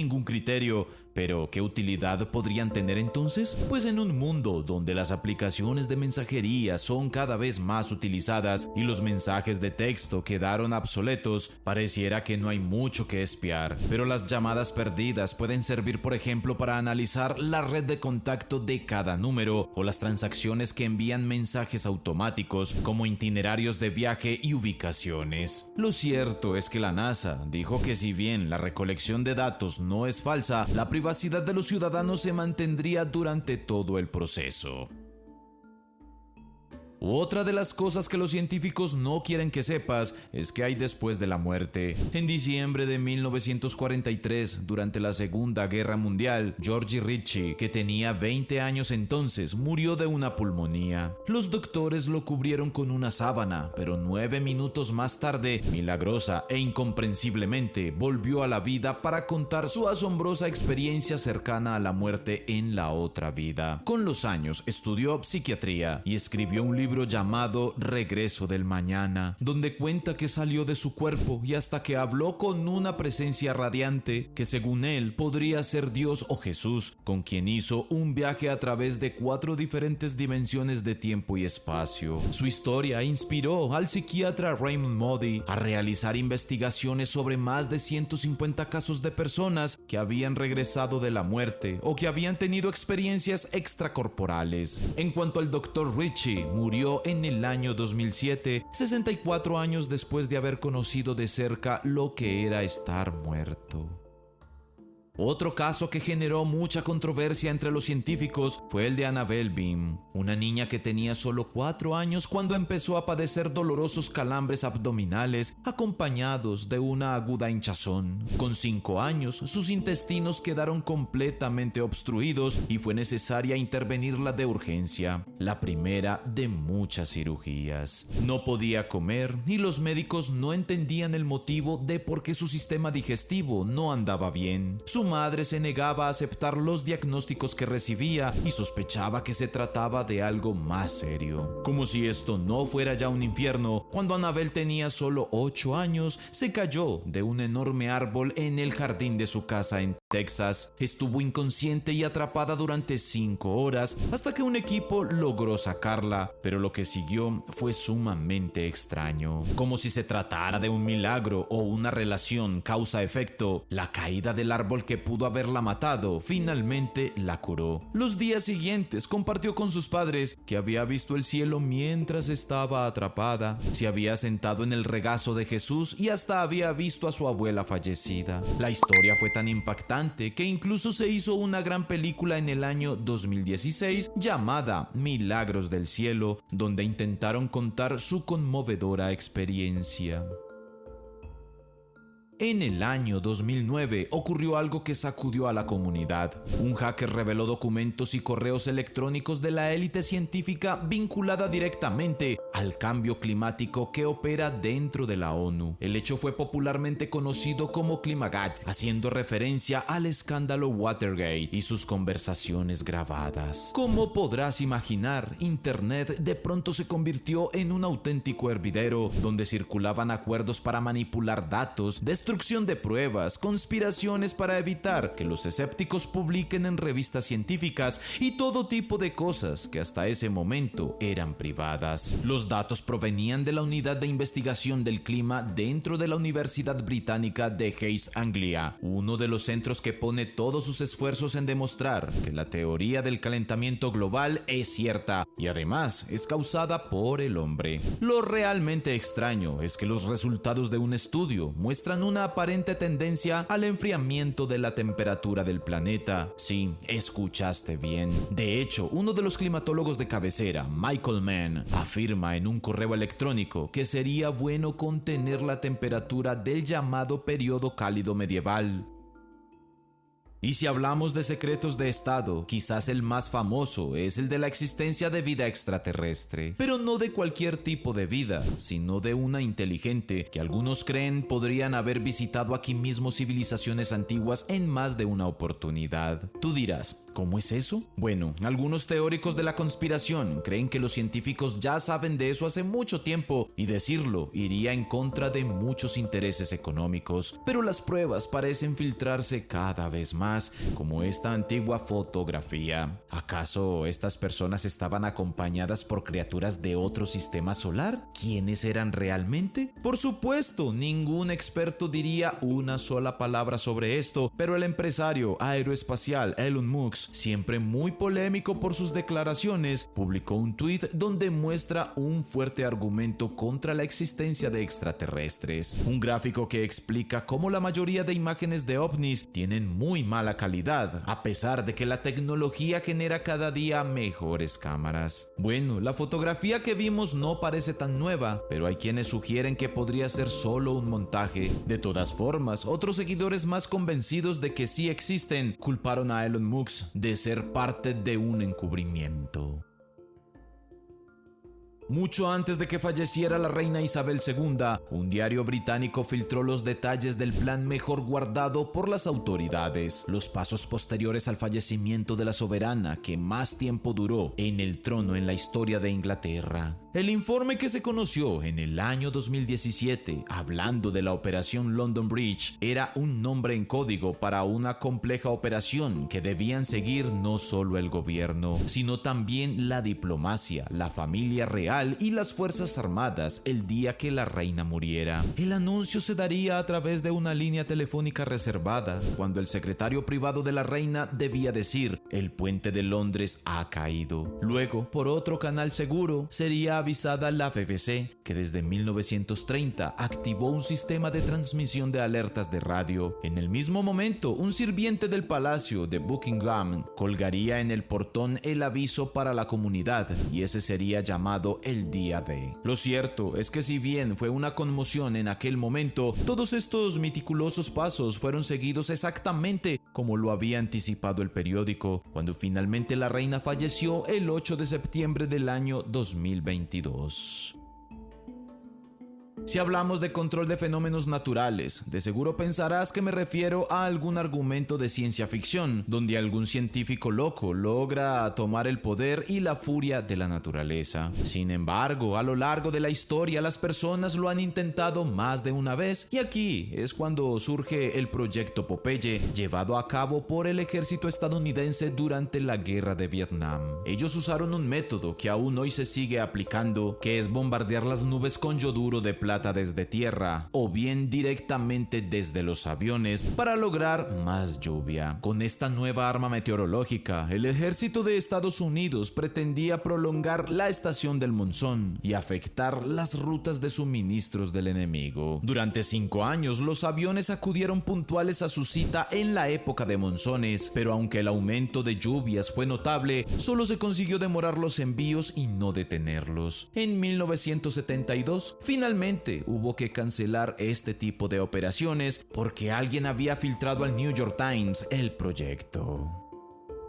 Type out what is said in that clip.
ningún criterio, pero ¿qué utilidad podrían tener entonces? Pues en un mundo donde las aplicaciones de mensajería son cada vez más utilizadas y los mensajes de texto quedaron obsoletos, pareciera que no hay mucho que espiar. Pero las llamadas perdidas pueden servir, por ejemplo, para analizar la red de contacto de cada número o las transacciones que envían mensajes automáticos como itinerarios de viaje y ubicaciones. Lo cierto es que la NASA dijo que si bien la recolección de datos no es falsa, la privacidad de los ciudadanos se mantendría durante todo el proceso. Otra de las cosas que los científicos no quieren que sepas es que hay después de la muerte. En diciembre de 1943, durante la Segunda Guerra Mundial, George Ritchie, que tenía 20 años entonces, murió de una pulmonía. Los doctores lo cubrieron con una sábana, pero 9 minutos más tarde, milagrosa e incomprensiblemente, volvió a la vida para contar su asombrosa experiencia cercana a la muerte en la otra vida. Con los años estudió psiquiatría y escribió un libro llamado Regreso del Mañana, donde cuenta que salió de su cuerpo y hasta que habló con una presencia radiante que según él podría ser Dios o Jesús, con quien hizo un viaje a través de 4 diferentes dimensiones de tiempo y espacio. Su historia inspiró al psiquiatra Raymond Moody a realizar investigaciones sobre más de 150 casos de personas que habían regresado de la muerte o que habían tenido experiencias extracorporales. En cuanto al Dr. Ritchie, murió en el año 2007, 64 años después de haber conocido de cerca lo que era estar muerto. Otro caso que generó mucha controversia entre los científicos fue el de Annabelle Bean, una niña que tenía solo 4 años cuando empezó a padecer dolorosos calambres abdominales acompañados de una aguda hinchazón. Con 5 años, sus intestinos quedaron completamente obstruidos y fue necesaria intervenirla de urgencia, la primera de muchas cirugías. No podía comer y los médicos no entendían el motivo de por qué su sistema digestivo no andaba bien. Su madre se negaba a aceptar los diagnósticos que recibía y sospechaba que se trataba de algo más serio. Como si esto no fuera ya un infierno, cuando Annabelle tenía solo 8 años, se cayó de un enorme árbol en el jardín de su casa en Texas. Estuvo inconsciente y atrapada durante 5 horas hasta que un equipo logró sacarla, pero lo que siguió fue sumamente extraño. Como si se tratara de un milagro o una relación causa-efecto, la caída del árbol que pudo haberla matado finalmente la curó. Los días siguientes compartió con sus padres que había visto el cielo mientras estaba atrapada, se había sentado en el regazo de Jesús y hasta había visto a su abuela fallecida. La historia fue tan impactante que incluso se hizo una gran película en el año 2016 llamada Milagros del Cielo, donde intentaron contar su conmovedora experiencia. En el año 2009 ocurrió algo que sacudió a la comunidad. Un hacker reveló documentos y correos electrónicos de la élite científica vinculada directamente al cambio climático que opera dentro de la ONU. El hecho fue popularmente conocido como Climagate, haciendo referencia al escándalo Watergate y sus conversaciones grabadas. Como podrás imaginar, Internet de pronto se convirtió en un auténtico hervidero donde circulaban acuerdos para manipular datos, destrucción de pruebas, conspiraciones para evitar que los escépticos publiquen en revistas científicas y todo tipo de cosas que hasta ese momento eran privadas. Los datos provenían de la Unidad de Investigación del Clima dentro de la Universidad Británica de East Anglia, uno de los centros que pone todos sus esfuerzos en demostrar que la teoría del calentamiento global es cierta y además es causada por el hombre. Lo realmente extraño es que los resultados de un estudio muestran una aparente tendencia al enfriamiento de la temperatura del planeta. Sí, escuchaste bien. De hecho, uno de los climatólogos de cabecera, Michael Mann, afirma en un correo electrónico que sería bueno contener la temperatura del llamado periodo cálido medieval. Y si hablamos de secretos de Estado, quizás el más famoso es el de la existencia de vida extraterrestre, pero no de cualquier tipo de vida, sino de una inteligente que algunos creen podrían haber visitado aquí mismo civilizaciones antiguas en más de una oportunidad. Tú dirás, ¿cómo es eso? Bueno, algunos teóricos de la conspiración creen que los científicos ya saben de eso hace mucho tiempo y decirlo iría en contra de muchos intereses económicos, pero las pruebas parecen filtrarse cada vez más, como esta antigua fotografía. ¿Acaso estas personas estaban acompañadas por criaturas de otro sistema solar? ¿Quiénes eran realmente? Por supuesto, ningún experto diría una sola palabra sobre esto, pero el empresario aeroespacial Elon Musk, siempre muy polémico por sus declaraciones, publicó un tuit donde muestra un fuerte argumento contra la existencia de extraterrestres. Un gráfico que explica cómo la mayoría de imágenes de ovnis tienen muy mala calidad, a pesar de que la tecnología genera cada día mejores cámaras. Bueno, la fotografía que vimos no parece tan nueva, pero hay quienes sugieren que podría ser solo un montaje. De todas formas, otros seguidores más convencidos de que sí existen, culparon a Elon Musk de ser parte de un encubrimiento. Mucho antes de que falleciera la reina Isabel II, un diario británico filtró los detalles del plan mejor guardado por las autoridades, los pasos posteriores al fallecimiento de la soberana que más tiempo duró en el trono en la historia de Inglaterra. El informe que se conoció en el año 2017, hablando de la Operación London Bridge, era un nombre en código para una compleja operación que debían seguir no solo el gobierno, sino también la diplomacia, la familia real y las fuerzas armadas el día que la reina muriera. El anuncio se daría a través de una línea telefónica reservada, cuando el secretario privado de la reina debía decir: el puente de Londres ha caído. Luego, por otro canal seguro, sería avisada la BBC, que desde 1930 activó un sistema de transmisión de alertas de radio. En el mismo momento, un sirviente del palacio de Buckingham colgaría en el portón el aviso para la comunidad, y ese sería llamado el día D. Lo cierto es que si bien fue una conmoción en aquel momento, todos estos meticulosos pasos fueron seguidos exactamente como lo había anticipado el periódico, cuando finalmente la reina falleció el 8 de septiembre del año 2022. Si hablamos de control de fenómenos naturales, de seguro pensarás que me refiero a algún argumento de ciencia ficción, donde algún científico loco logra tomar el poder y la furia de la naturaleza. Sin embargo, a lo largo de la historia, las personas lo han intentado más de una vez, y aquí es cuando surge el proyecto Popeye, llevado a cabo por el ejército estadounidense durante la guerra de Vietnam. Ellos usaron un método que aún hoy se sigue aplicando, que es bombardear las nubes con yoduro de plata desde tierra o bien directamente desde los aviones para lograr más lluvia. Con esta nueva arma meteorológica, el ejército de Estados Unidos pretendía prolongar la estación del monzón y afectar las rutas de suministros del enemigo. Durante 5 años, los aviones acudieron puntuales a su cita en la época de monzones, pero aunque el aumento de lluvias fue notable, solo se consiguió demorar los envíos y no detenerlos. En 1972, finalmente hubo que cancelar este tipo de operaciones porque alguien había filtrado al New York Times el proyecto.